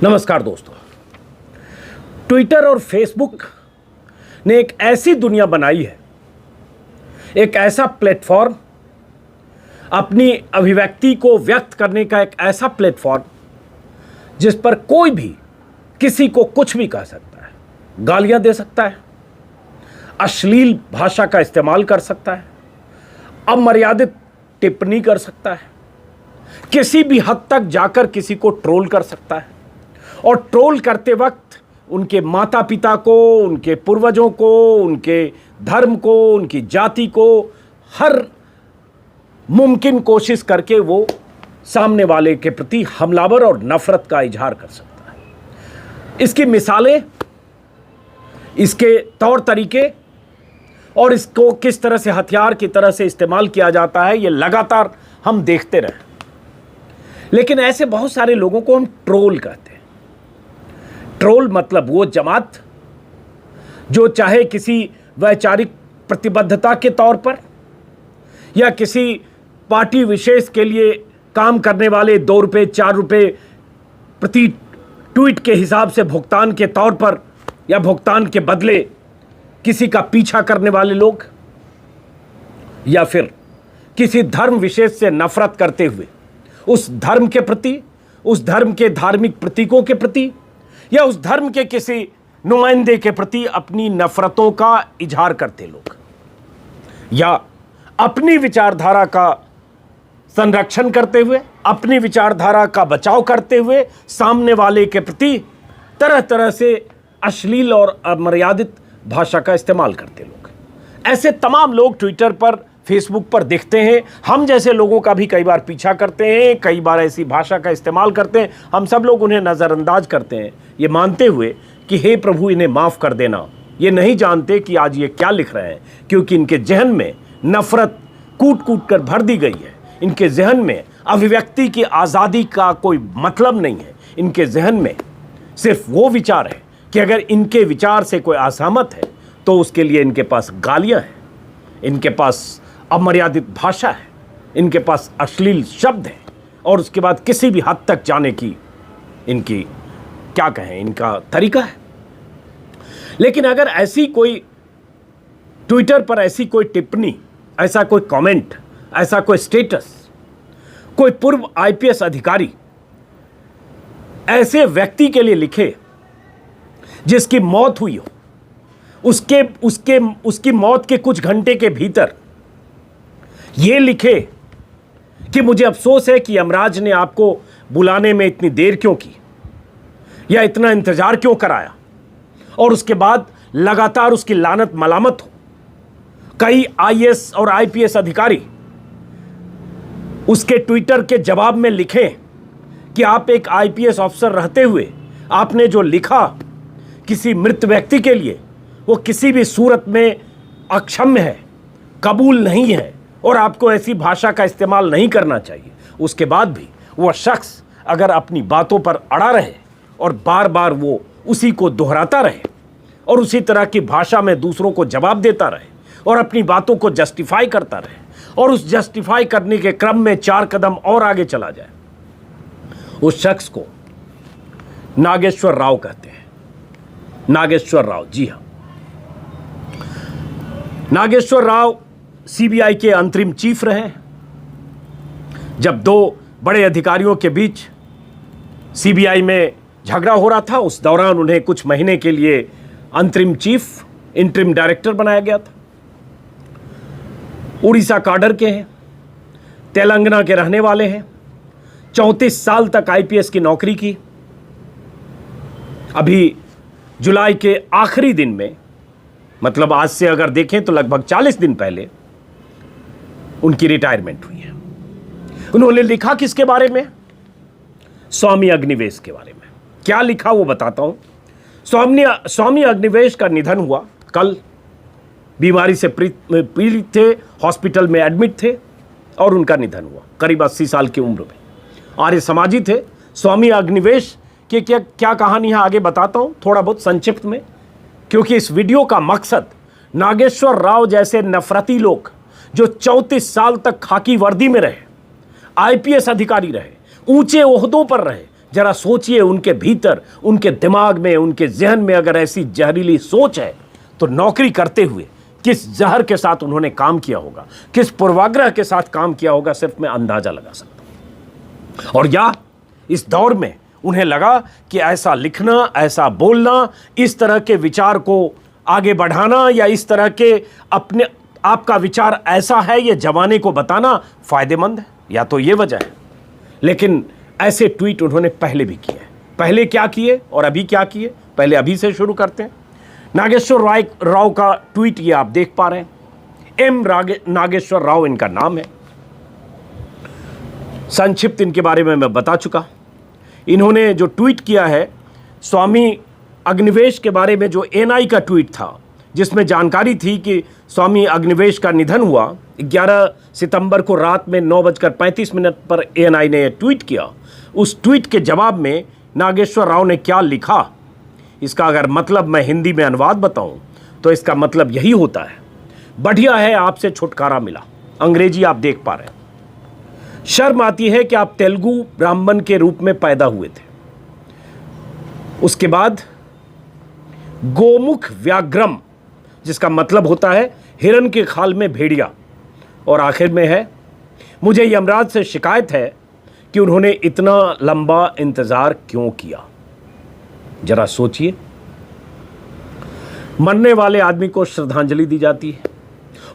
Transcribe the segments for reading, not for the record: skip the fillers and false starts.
नमस्कार दोस्तों। ट्विटर और फेसबुक ने एक ऐसी दुनिया बनाई है, एक ऐसा प्लेटफॉर्म, अपनी अभिव्यक्ति को व्यक्त करने का एक ऐसा प्लेटफॉर्म जिस पर कोई भी किसी को कुछ भी कह सकता है, गालियां दे सकता है, अश्लील भाषा का इस्तेमाल कर सकता है, अमर्यादित टिप्पणी कर सकता है, किसी भी हद तक जाकर किसी को ट्रोल कर सकता है और ट्रोल करते वक्त उनके माता पिता को, उनके पूर्वजों को, उनके धर्म को, उनकी जाति को हर मुमकिन कोशिश करके वो सामने वाले के प्रति हमलावर और नफरत का इजहार कर सकता है। इसकी मिसालें, इसके तौर तरीके और इसको किस तरह से हथियार की तरह से इस्तेमाल किया जाता है, ये लगातार हम देखते रहे। लेकिन ऐसे बहुत सारे लोगों को हम ट्रोल कहते हैं। ट्रोल मतलब वो जमात जो चाहे किसी वैचारिक प्रतिबद्धता के तौर पर या किसी पार्टी विशेष के लिए काम करने वाले 2 रुपये 4 रुपये प्रति ट्वीट के हिसाब से भुगतान के तौर पर या भुगतान के बदले किसी का पीछा करने वाले लोग, या फिर किसी धर्म विशेष से नफरत करते हुए उस धर्म के प्रति, उस धर्म के धार्मिक प्रतीकों के प्रति या उस धर्म के किसी नुमाइंदे के प्रति अपनी नफरतों का इजहार करते लोग, या अपनी विचारधारा का संरक्षण करते हुए, अपनी विचारधारा का बचाव करते हुए सामने वाले के प्रति तरह तरह से अश्लील और अमर्यादित भाषा का इस्तेमाल करते लोग। ऐसे तमाम लोग ट्विटर पर, फेसबुक पर दिखते हैं। हम जैसे लोगों का भी कई बार पीछा करते हैं, कई बार ऐसी भाषा का इस्तेमाल करते हैं। हम सब लोग उन्हें नज़रअंदाज करते हैं, ये मानते हुए कि हे प्रभु इन्हें माफ़ कर देना। ये नहीं जानते कि आज ये क्या लिख रहे हैं, क्योंकि इनके जहन में नफ़रत कूट कूट कर भर दी गई है। इनके जहन में अभिव्यक्ति की आज़ादी का कोई मतलब नहीं है। इनके जहन में सिर्फ वो विचार है कि अगर इनके विचार से कोई असहमत है तो उसके लिए इनके पास गालियाँ हैं, इनके पास अमर्यादित भाषा है, इनके पास अश्लील शब्द हैं और उसके बाद किसी भी हद तक जाने की इनकी क्या कहें, इनका तरीका है। लेकिन अगर ऐसी कोई ट्विटर पर ऐसी कोई टिप्पणी, ऐसा कोई कमेंट, ऐसा कोई स्टेटस कोई पूर्व आईपीएस अधिकारी ऐसे व्यक्ति के लिए लिखे जिसकी मौत हुई हो, उसकी मौत के कुछ घंटे के भीतर ये लिखे कि मुझे अफसोस है कि यमराज ने आपको बुलाने में इतनी देर क्यों की या इतना इंतजार क्यों कराया, और उसके बाद लगातार उसकी लानत मलामत हो। कई आईएएस और आईपीएस अधिकारी उसके ट्विटर के जवाब में लिखें कि आप एक आईपीएस अफसर रहते हुए आपने जो लिखा किसी मृत व्यक्ति के लिए, वो किसी भी सूरत में अक्षम्य है, कबूल नहीं है और आपको ऐसी भाषा का इस्तेमाल नहीं करना चाहिए। उसके बाद भी वह शख्स अगर अपनी बातों पर अड़ा रहे और बार बार वो उसी को दोहराता रहे और उसी तरह की भाषा में दूसरों को जवाब देता रहे और अपनी बातों को जस्टिफाई करता रहे और उस जस्टिफाई करने के क्रम में 4 कदम और आगे चला जाए, उस शख्स को नागेश्वर राव कहते हैं। नागेश्वर राव, जी हाँ, नागेश्वर राव सीबीआई के अंतरिम चीफ रहे। जब 2 बड़े अधिकारियों के बीच सीबीआई में झगड़ा हो रहा था, उस दौरान उन्हें कुछ महीने के लिए अंतरिम चीफ, इंटरिम डायरेक्टर बनाया गया था। उड़ीसा काडर के हैं, तेलंगाना के रहने वाले हैं, 34 साल तक आईपीएस की नौकरी की। अभी जुलाई के आखिरी दिन में, मतलब आज से अगर देखें तो लगभग 40 दिन पहले उनकी रिटायरमेंट हुई है। उन्होंने लिखा किसके बारे में? स्वामी अग्निवेश के बारे में। क्या लिखा वो बताता हूं। स्वामी अग्निवेश का निधन हुआ कल। बीमारी से पीड़ित थे, हॉस्पिटल में एडमिट थे और उनका निधन हुआ करीब 80 साल की उम्र में। आर्य समाजी थे। स्वामी अग्निवेश की क्या कहानी है आगे बताता हूं थोड़ा बहुत संक्षिप्त में, क्योंकि इस वीडियो का मकसद नागेश्वर राव जैसे नफरती लोग जो 34 साल तक खाकी वर्दी में रहे, आईपीएस अधिकारी रहे, ऊंचे ओहदों पर रहे, जरा सोचिए, उनके भीतर, उनके दिमाग में, उनके जहन में अगर ऐसी जहरीली सोच है तो नौकरी करते हुए किस जहर के साथ उन्होंने काम किया होगा, किस पूर्वाग्रह के साथ काम किया होगा, सिर्फ मैं अंदाजा लगा सकता हूं। और या इस दौर में उन्हें लगा कि ऐसा लिखना, ऐसा बोलना, इस तरह के विचार को आगे बढ़ाना या इस तरह के अपने आपका विचार ऐसा है ये जमाने को बताना फायदेमंद है, या तो ये वजह है। लेकिन ऐसे ट्वीट उन्होंने पहले भी किए। पहले क्या किए और अभी क्या किए, पहले अभी से शुरू करते हैं। नागेश्वर राव का ट्वीट ये आप देख पा रहे हैं। नागेश्वर राव इनका नाम है। संक्षिप्त इनके बारे में मैं बता चुका। इन्होंने जो ट्वीट किया है स्वामी अग्निवेश के बारे में, जो एएनआई का ट्वीट था जिसमें जानकारी थी कि स्वामी अग्निवेश का निधन हुआ, 11 सितंबर को रात में 9:35 पर एएनआई ने ट्वीट किया। उस ट्वीट के जवाब में नागेश्वर राव ने क्या लिखा, इसका अगर मतलब मैं हिंदी में अनुवाद बताऊं तो इसका मतलब यही होता है, बढ़िया है आपसे छुटकारा मिला। अंग्रेजी आप देख पा रहे हैं। शर्म आती है कि आप तेलुगु ब्राह्मण के रूप में पैदा हुए थे। उसके बाद गोमुख व्याघ्रम, जिसका मतलब होता है हिरन के खाल में भेड़िया। और आखिर में है, मुझे यमराज से शिकायत है कि उन्होंने इतना लंबा इंतजार क्यों किया। जरा सोचिए, मरने वाले आदमी को श्रद्धांजलि दी जाती है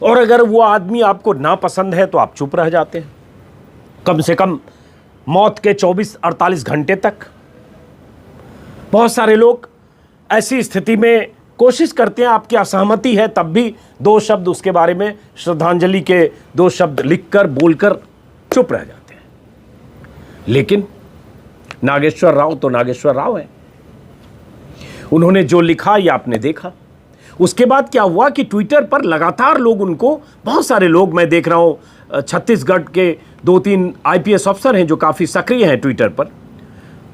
और अगर वो आदमी आपको नापसंद है तो आप चुप रह जाते हैं, कम से कम मौत के 24-48 घंटे तक। बहुत सारे लोग ऐसी स्थिति में कोशिश करते हैं, आपकी असहमति है तब भी 2 शब्द उसके बारे में, श्रद्धांजलि के 2 शब्द लिखकर बोलकर चुप रह जाते हैं। लेकिन नागेश्वर राव तो नागेश्वर राव है। उन्होंने जो लिखा ये आपने देखा। उसके बाद क्या हुआ कि ट्विटर पर लगातार लोग उनको, बहुत सारे लोग मैं देख रहा हूं, छत्तीसगढ़ के 2-3 आईपीएस अफसर हैं जो काफ़ी सक्रिय हैं ट्विटर पर,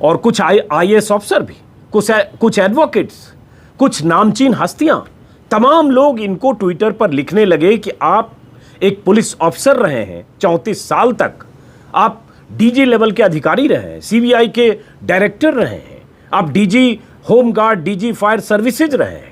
और कुछ आईएएस अफसर भी, कुछ एडवोकेट्स, कुछ नामचीन हस्तियां, तमाम लोग इनको ट्विटर पर लिखने लगे कि आप एक पुलिस ऑफिसर रहे हैं 34 साल तक, आप डीजी लेवल के अधिकारी रहे हैं, सीबीआई के डायरेक्टर रहे हैं, आप DG home guard, DG fire services रहे हैं,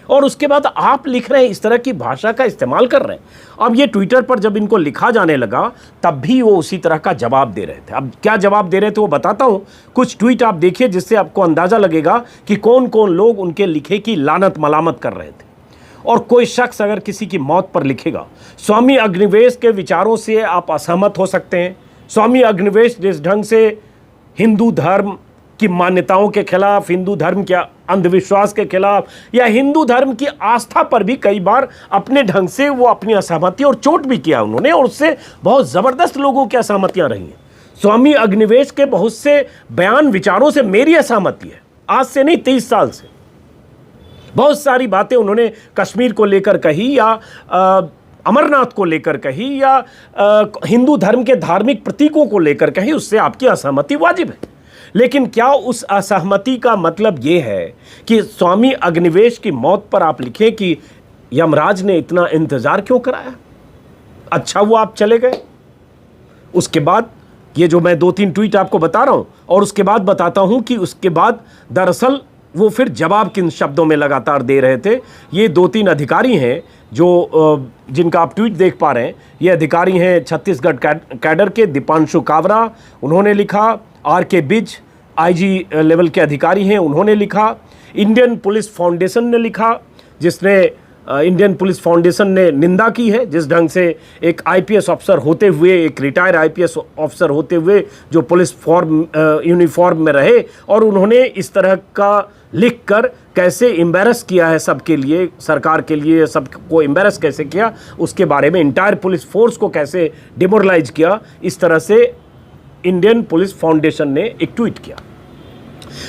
और उसके बाद आप लिख रहे हैं, इस तरह की भाषा का इस्तेमाल कर रहे हैं। अब ये ट्विटर पर जब इनको लिखा जाने लगा तब भी वो उसी तरह का जवाब दे रहे थे। अब क्या जवाब दे रहे थे वो बताता हूँ। कुछ ट्वीट आप देखिए जिससे आपको अंदाज़ा लगेगा कि कौन कौन लोग उनके लिखे की लानत मलामत कर रहे थे। और कोई शख्स अगर किसी की मौत पर लिखेगा, स्वामी अग्निवेश के विचारों से आप असहमत हो सकते हैं। स्वामी अग्निवेश जिस ढंग से हिंदू धर्म की मान्यताओं के खिलाफ, हिंदू धर्म के अंधविश्वास के खिलाफ या हिंदू धर्म की आस्था पर भी कई बार अपने ढंग से वो अपनी असहमति और चोट भी किया उन्होंने, और उससे बहुत ज़बरदस्त लोगों की असहमतियां रही हैं। स्वामी अग्निवेश के बहुत से बयान, विचारों से मेरी असहमति है, आज से नहीं 30 साल से। बहुत सारी बातें उन्होंने कश्मीर को लेकर कही या अमरनाथ को लेकर कही या हिंदू धर्म के धार्मिक प्रतीकों को लेकर कही, उससे आपकी असहमति वाजिब है। लेकिन क्या उस असहमति का मतलब ये है कि स्वामी अग्निवेश की मौत पर आप लिखें कि यमराज ने इतना इंतजार क्यों कराया, अच्छा वो आप चले गए। उसके बाद ये जो मैं 2-3 ट्वीट आपको बता रहा हूं, और उसके बाद बताता हूं कि उसके बाद दरअसल वो फिर जवाब किन शब्दों में लगातार दे रहे थे। ये 2-3 अधिकारी हैं जो जिनका आप ट्वीट देख पा रहे हैं। ये अधिकारी हैं छत्तीसगढ़ कैडर के दीपांशु कावरा, उन्होंने लिखा। आर.के. बिज आईजी लेवल के अधिकारी हैं, उन्होंने लिखा। इंडियन पुलिस फाउंडेशन ने लिखा, जिसने इंडियन पुलिस फाउंडेशन ने निंदा की है जिस ढंग से एक आईपीएस अफसर होते हुए, एक रिटायर आईपीएस अफसर होते हुए जो पुलिस यूनिफॉर्म में रहे, और उन्होंने इस तरह का लिखकर कैसे एम्बेरस किया है सबके लिए, सरकार के लिए सबको एम्बेरस कैसे किया, उसके बारे में इंटायर पुलिस फोर्स को कैसे डिमोरलाइज किया, इस तरह से इंडियन पुलिस फाउंडेशन ने एक ट्वीट किया।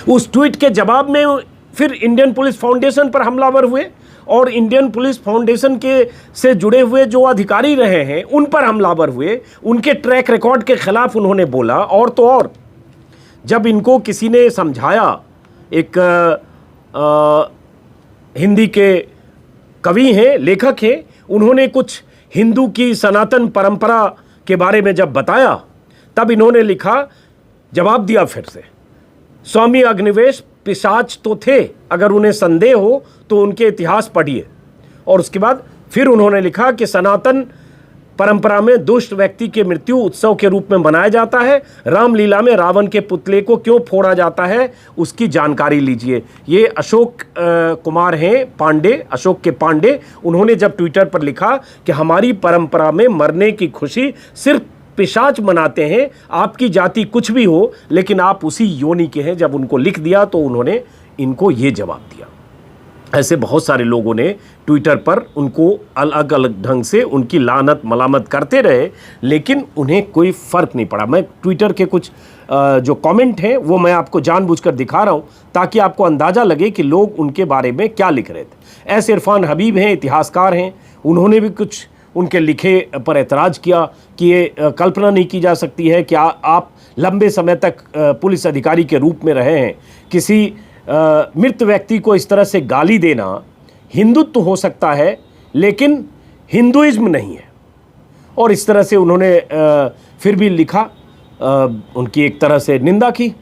उस ट्वीट के जवाब में फिर इंडियन पुलिस फाउंडेशन पर हमलावर हुए, और इंडियन पुलिस फाउंडेशन के से जुड़े हुए जो अधिकारी रहे हैं उन पर हमलावर हुए, उनके ट्रैक रिकॉर्ड के खिलाफ उन्होंने बोला। और तो और जब इनको किसी ने समझाया, एक हिंदी के कवि हैं, लेखक हैं, उन्होंने कुछ हिंदू की सनातन परंपरा के बारे में जब बताया, तब इन्होंने लिखा, जवाब दिया फिर से स्वामी अग्निवेश पिशाच तो थे, अगर उन्हें संदेह हो तो उनके इतिहास पढ़िए। और उसके बाद फिर उन्होंने लिखा कि सनातन परंपरा में दुष्ट व्यक्ति की मृत्यु उत्सव के रूप में मनाया जाता है। रामलीला में रावण के पुतले को क्यों फोड़ा जाता है, उसकी जानकारी लीजिए। ये अशोक कुमार हैं पांडे, अशोक के पांडे। उन्होंने जब ट्विटर पर लिखा कि हमारी परंपरा में मरने की खुशी सिर्फ पिशाच मनाते हैं, आपकी जाति कुछ भी हो लेकिन आप उसी योनि के हैं। जब उनको लिख दिया तो उन्होंने इनको ये जवाब दिया। ऐसे बहुत सारे लोगों ने ट्विटर पर उनको अलग अलग ढंग से उनकी लानत मलामत करते रहे, लेकिन उन्हें कोई फ़र्क नहीं पड़ा। मैं ट्विटर के कुछ जो कमेंट हैं वो मैं आपको जानबूझकर दिखा रहा हूं ताकि आपको अंदाज़ा लगे कि लोग उनके बारे में क्या लिख रहे थे। एस इरफान हबीब हैं, इतिहासकार हैं, उन्होंने भी कुछ उनके लिखे पर एतराज़ किया कि ये कल्पना नहीं की जा सकती है कि आप लंबे समय तक पुलिस अधिकारी के रूप में रहे हैं, किसी मृत व्यक्ति को इस तरह से गाली देना हिंदुत्व हो सकता है लेकिन हिंदुइज्म नहीं है। और इस तरह से उन्होंने फिर भी लिखा, उनकी एक तरह से निंदा की।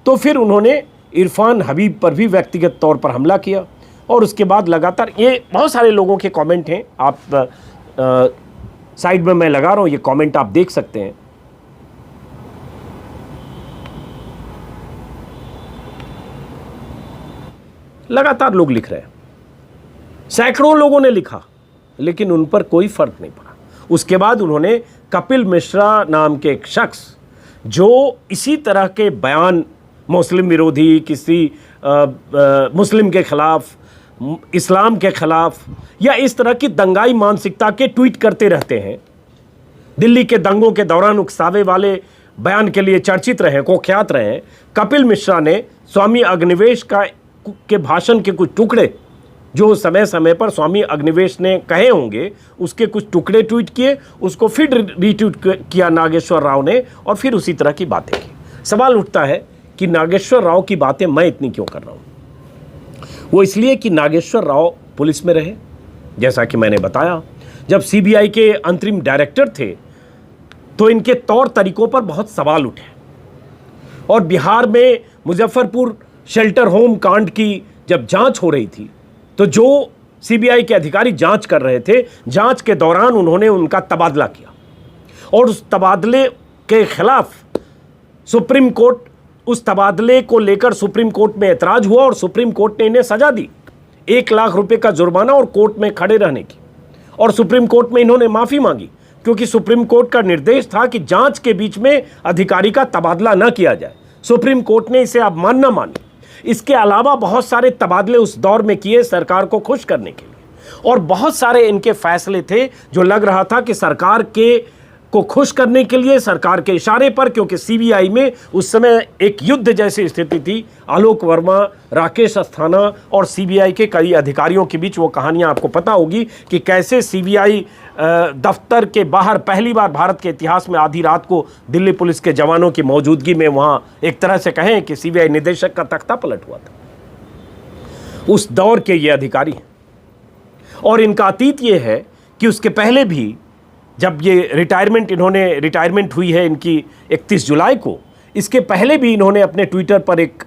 तो फिर उन्होंने इरफान हबीब पर भी व्यक्तिगत तौर पर हमला किया। और उसके बाद लगातार ये बहुत सारे लोगों के कमेंट हैं, आप साइड में मैं लगा रहा हूँ, ये कमेंट आप देख सकते हैं। लगातार लोग लिख रहे हैं, सैकड़ों लोगों ने लिखा, लेकिन उन पर कोई फर्क नहीं पड़ा। उसके बाद उन्होंने कपिल मिश्रा नाम के एक शख्स जो इसी तरह के बयान मुस्लिम विरोधी, किसी मुस्लिम के खिलाफ, इस्लाम के खिलाफ या इस तरह की दंगाई मानसिकता के ट्वीट करते रहते हैं, दिल्ली के दंगों के दौरान उकसावे वाले बयान के लिए चर्चित रहे, कुख्यात रहे। कपिल मिश्रा ने स्वामी अग्निवेश के भाषण के कुछ टुकड़े जो समय समय पर स्वामी अग्निवेश ने कहे होंगे, उसके कुछ टुकड़े ट्वीट किए, उसको फिर रीट्वीट किया नागेश्वर राव ने, और फिर उसी तरह की बातें की। सवाल उठता है कि नागेश्वर राव की बातें मैं इतनी क्यों कर रहा हूँ। वो इसलिए कि नागेश्वर राव पुलिस में रहे, जैसा कि मैंने बताया। जब सीबीआई के अंतरिम डायरेक्टर थे तो इनके तौर तरीकों पर बहुत सवाल उठे। और बिहार में मुजफ्फरपुर शेल्टर होम कांड की जब जांच हो रही थी तो जो सीबीआई के अधिकारी जांच कर रहे थे, जांच के दौरान उन्होंने उनका तबादला किया और उस तबादले के खिलाफ सुप्रीम कोर्ट, उस तबादले को लेकर सुप्रीम कोर्ट में ऐतराज हुआ और सुप्रीम कोर्ट ने इन्हें सजा दी, 1 लाख रुपए का जुर्माना और कोर्ट में खड़े रहने की। और सुप्रीम कोर्ट में इन्होंने माफ़ी मांगी क्योंकि सुप्रीम कोर्ट का निर्देश था कि जांच के बीच में अधिकारी का तबादला न किया जाए। सुप्रीम कोर्ट ने इसे अवमानना मानी। इसके अलावा बहुत सारे तबादले उस दौर में किए सरकार को खुश करने के लिए, और बहुत सारे इनके फैसले थे जो लग रहा था कि सरकार को खुश करने के लिए, सरकार के इशारे पर, क्योंकि सीबीआई में उस समय एक युद्ध जैसी स्थिति थी। आलोक वर्मा, राकेश अस्थाना और सीबीआई के कई अधिकारियों के बीच वो कहानियां आपको पता होगी कि कैसे सीबीआई दफ्तर के बाहर पहली बार भारत के इतिहास में आधी रात को दिल्ली पुलिस के जवानों की मौजूदगी में वहां एक तरह से कहें कि सीबीआई निदेशक का तख्ता पलट हुआ था। उस दौर के ये अधिकारी हैं। और इनका अतीत ये है कि उसके पहले भी जब ये रिटायरमेंट हुई है इनकी 31 जुलाई को, इसके पहले भी इन्होंने अपने ट्विटर पर एक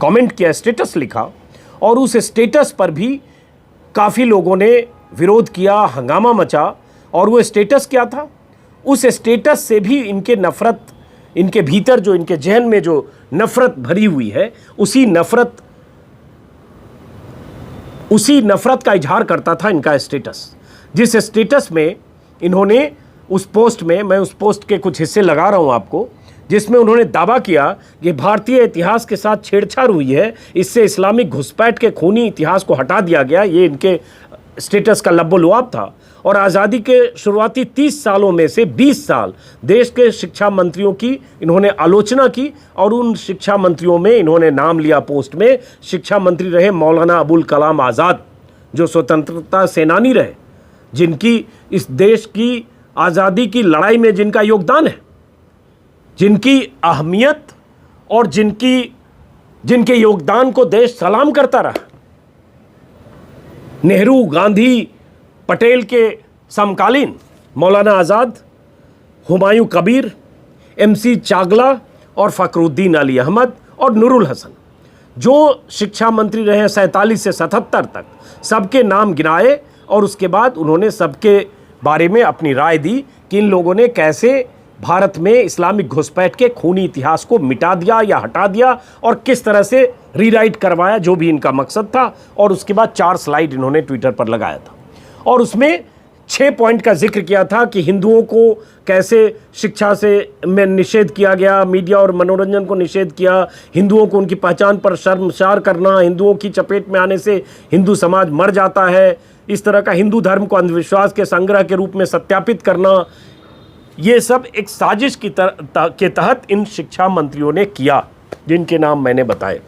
कमेंट किया, स्टेटस लिखा, और उस स्टेटस पर भी काफ़ी लोगों ने विरोध किया, हंगामा मचा। और वो स्टेटस क्या था? उस स्टेटस से भी इनके नफ़रत, इनके भीतर जो, इनके जहन में जो नफ़रत भरी हुई है, उसी नफ़रत का इजहार करता था इनका स्टेटस। जिस स्टेटस में इन्होंने उस पोस्ट में, मैं उस पोस्ट के कुछ हिस्से लगा रहा हूं आपको, जिसमें उन्होंने दावा किया कि भारतीय इतिहास के साथ छेड़छाड़ हुई है, इससे इस्लामिक घुसपैठ के खूनी इतिहास को हटा दिया गया। ये इनके स्टेटस का लब्बो-लुआब था। और आज़ादी के शुरुआती 30 सालों में से 20 साल देश के शिक्षा मंत्रियों की इन्होंने आलोचना की, और उन शिक्षा मंत्रियों में इन्होंने नाम लिया पोस्ट में, शिक्षा मंत्री रहे मौलाना अबुल कलाम आज़ाद, जो स्वतंत्रता सेनानी रहे, जिनकी इस देश की आज़ादी की लड़ाई में जिनका योगदान है, जिनकी अहमियत और जिनके योगदान को देश सलाम करता रहा। नेहरू, गांधी, पटेल के समकालीन मौलाना आज़ाद, हुमायूं कबीर, MC चागला और फ़खरुद्दीन अली अहमद और नूरुल हसन, जो शिक्षा मंत्री रहे 47 से 77 तक, सबके नाम गिनाए और उसके बाद उन्होंने सबके बारे में अपनी राय दी कि इन लोगों ने कैसे भारत में इस्लामिक घुसपैठ के खूनी इतिहास को मिटा दिया या हटा दिया और किस तरह से रीराइट करवाया, जो भी इनका मकसद था। और उसके बाद 4 स्लाइड इन्होंने ट्विटर पर लगाया था और उसमें 6 पॉइंट का जिक्र किया था कि हिंदुओं को कैसे शिक्षा से में निषेध किया गया, मीडिया और मनोरंजन को निषेध किया, हिंदुओं को उनकी पहचान पर शर्मसार करना, हिंदुओं की चपेट में आने से हिंदू समाज मर जाता है, इस तरह का हिंदू धर्म को अंधविश्वास के संग्रह के रूप में सत्यापित करना, ये सब एक साजिश के तहत इन शिक्षा मंत्रियों ने किया, जिनके नाम मैंने बताए।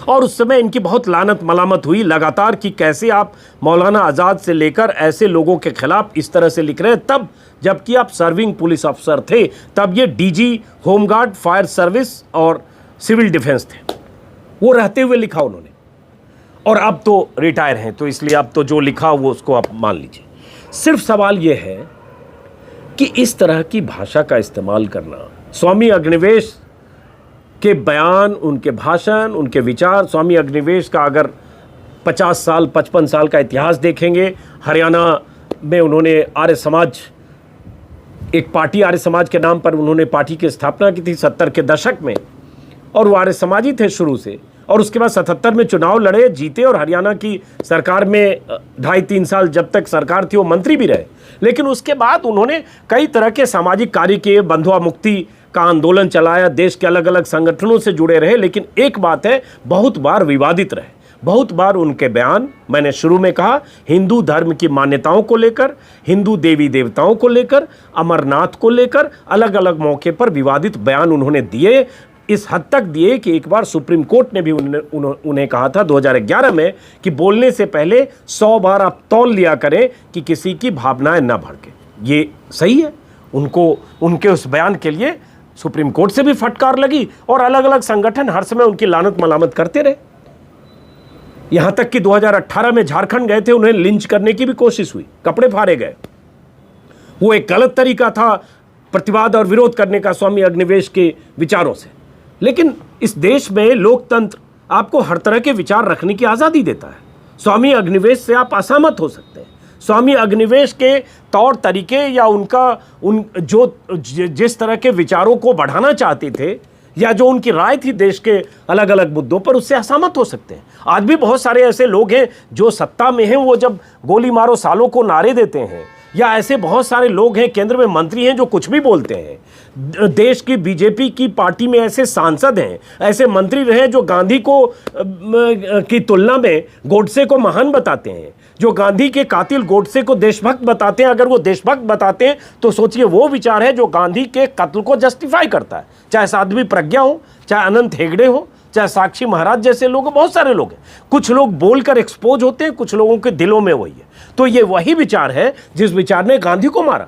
और उस समय इनकी बहुत लानत मलामत हुई लगातार कि कैसे आप मौलाना आज़ाद से लेकर ऐसे लोगों के खिलाफ इस तरह से लिख रहे हैं, तब जबकि आप सर्विंग पुलिस अफसर थे, तब ये डीजी होमगार्ड, फायर सर्विस और सिविल डिफेंस थे, वो रहते हुए लिखा उन्होंने। और अब तो रिटायर हैं, तो इसलिए अब तो जो लिखा वो उसको आप मान लीजिए। सिर्फ सवाल ये है कि इस तरह की भाषा का इस्तेमाल करना, स्वामी अग्निवेश के बयान, उनके भाषण, उनके विचार, स्वामी अग्निवेश का अगर 50 साल 55 साल का इतिहास देखेंगे, हरियाणा में उन्होंने आर्य समाज, एक पार्टी आर्य समाज के नाम पर उन्होंने पार्टी की स्थापना की थी 70 के दशक में, और वो आर्य समाजी थे शुरू से, और उसके बाद 77 में चुनाव लड़े, जीते और हरियाणा की सरकार में 2.5-3 साल जब तक सरकार थी वो मंत्री भी रहे। लेकिन उसके बाद उन्होंने कई तरह के सामाजिक कार्य किए, बंधुआ मुक्ति का आंदोलन चलाया, देश के अलग अलग संगठनों से जुड़े रहे। लेकिन एक बात है, बहुत बार विवादित रहे, बहुत बार उनके बयान, मैंने शुरू में कहा, हिंदू धर्म की मान्यताओं को लेकर, हिंदू देवी देवताओं को लेकर, अमरनाथ को लेकर अलग अलग मौके पर विवादित बयान उन्होंने दिए। इस हद तक दिए कि एक बार सुप्रीम कोर्ट ने भी उन्हें कहा था 2011 में कि बोलने से पहले 100 बार आप तौल लिया करें कि किसी की भावनाएं ना भड़के। ये सही है। उनको उनके उस बयान के लिए सुप्रीम कोर्ट से भी फटकार लगी और अलग अलग संगठन हर समय उनकी लानत मलामत करते रहे। यहां तक कि 2018 में झारखंड गए थे, उन्हें लिंच करने की भी कोशिश हुई, कपड़े फाड़े गए। वो एक गलत तरीका था प्रतिवाद और विरोध करने का स्वामी अग्निवेश के विचारों से। लेकिन इस देश में लोकतंत्र आपको हर तरह के विचार रखने की आज़ादी देता है। स्वामी अग्निवेश से आप असहमत हो सकते हैं। स्वामी अग्निवेश के तौर तरीके या जिस तरह के विचारों को बढ़ाना चाहते थे या जो उनकी राय थी देश के अलग अलग मुद्दों पर, उससे असहमत हो सकते हैं। आज भी बहुत सारे ऐसे लोग हैं जो सत्ता में हैं, वो जब गोली मारो सालों को नारे देते हैं, या ऐसे बहुत सारे लोग हैं केंद्र में मंत्री हैं जो कुछ भी बोलते हैं। देश की बीजेपी की पार्टी में ऐसे सांसद हैं, ऐसे मंत्री रहे जो गांधी को की तुलना में गोडसे को महान बताते हैं, जो गांधी के कातिल गोडसे को देशभक्त बताते हैं। अगर वो देशभक्त बताते हैं तो सोचिए वो विचार है जो गांधी के कत्ल को जस्टिफाई करता है। चाहे साध्वी प्रज्ञा हो, चाहे अनंत हेगड़े हो, चाहे साक्षी महाराज जैसे लोग, बहुत सारे लोग हैं। कुछ लोग बोलकर एक्सपोज होते हैं, कुछ लोगों के दिलों में वही है। तो ये वही विचार है जिस विचार ने गांधी को मारा,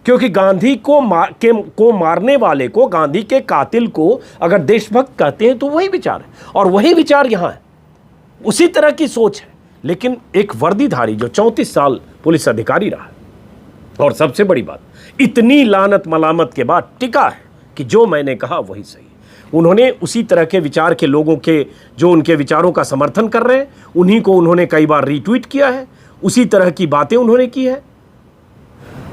क्योंकि गांधी को मारने वाले को, गांधी के कातिल को अगर देशभक्त कहते हैं तो वही विचार है, और वही विचार यहाँ है, उसी तरह की सोच है। लेकिन एक वर्दीधारी जो 34 साल पुलिस अधिकारी रहा है, और सबसे बड़ी बात, इतनी लानत मलामत के बाद टिका है कि जो मैंने कहा वही सही। उन्होंने उसी तरह के विचार के लोगों के, जो उनके विचारों का समर्थन कर रहे हैं, उन्हीं को उन्होंने कई बार रीट्वीट किया है, उसी तरह की बातें उन्होंने की है।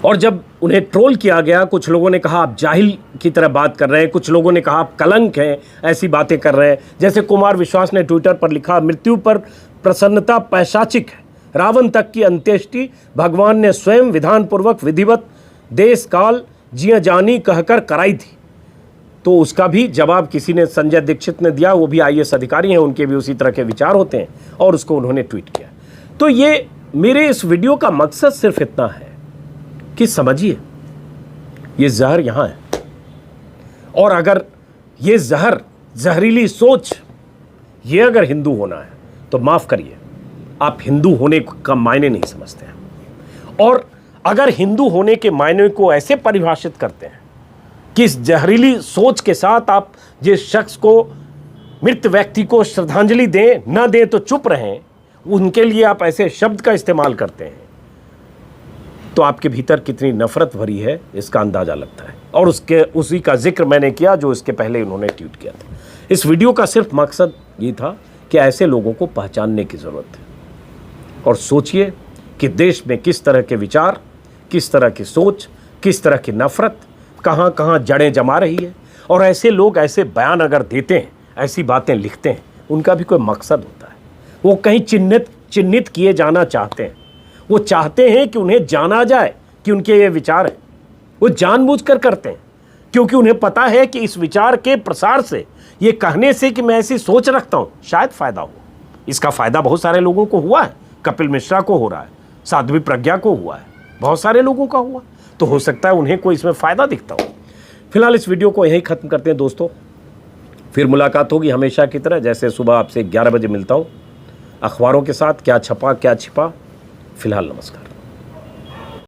और जब उन्हें ट्रोल किया गया, कुछ लोगों ने कहा आप जाहिल की तरह बात कर रहे हैं, कुछ लोगों ने कहा आप कलंक हैं, ऐसी बातें कर रहे हैं। जैसे कुमार विश्वास ने ट्विटर पर लिखा, मृत्यु पर प्रसन्नता पैशाचिक है, रावण तक की अंत्येष्टि भगवान ने स्वयं विधानपूर्वक विधिवत देश काल जिया जानी कहकर कराई थी। तो उसका भी जवाब किसी ने, संजय दीक्षित ने दिया, वो भी IAS अधिकारी हैं, उनके भी उसी तरह के विचार होते हैं, और उसको उन्होंने ट्वीट किया। तो ये मेरे इस वीडियो का मकसद सिर्फ इतना है कि समझिए ये जहर यहाँ है, और अगर ये जहरीली सोच, ये अगर हिंदू होना है तो माफ़ करिए, आप हिंदू होने का मायने नहीं समझते हैं। और अगर हिंदू होने के मायने को ऐसे परिभाषित करते हैं कि इस जहरीली सोच के साथ आप जिस शख्स को, मृत व्यक्ति को श्रद्धांजलि दें, ना दें तो चुप रहें, उनके लिए आप ऐसे शब्द का इस्तेमाल करते हैं, तो आपके भीतर कितनी नफरत भरी है इसका अंदाज़ा लगता है। और उसी का जिक्र मैंने किया जो इसके पहले उन्होंने ट्वीट किया था। इस वीडियो का सिर्फ मकसद ये था कि ऐसे लोगों को पहचानने की ज़रूरत है, और सोचिए कि देश में किस तरह के विचार, किस तरह की सोच, किस तरह की नफरत कहाँ कहाँ जड़ें जमा रही है। और ऐसे लोग ऐसे बयान अगर देते हैं, ऐसी बातें लिखते हैं, उनका भी कोई मकसद होता है। वो कहीं चिन्हित किए जाना चाहते हैं। वो चाहते हैं कि उन्हें जाना जाए कि उनके ये विचार हैं। वो जानबूझकर करते हैं, क्योंकि उन्हें पता है कि इस विचार के प्रसार से, ये कहने से कि मैं ऐसी सोच रखता हूँ, शायद फ़ायदा हो। इसका फ़ायदा बहुत सारे लोगों को हुआ है। कपिल मिश्रा को हो रहा है, साध्वी प्रज्ञा को हुआ है, बहुत सारे लोगों का हुआ। तो हो सकता है उन्हें कोई इसमें फ़ायदा दिखता हो। फिलहाल इस वीडियो को यहीं ख़त्म करते हैं दोस्तों। फिर मुलाकात होगी हमेशा की तरह, जैसे सुबह आपसे 11 बजे मिलता हूँ, अखबारों के साथ। क्या छपा क्या छिपा। फिलहाल नमस्कार।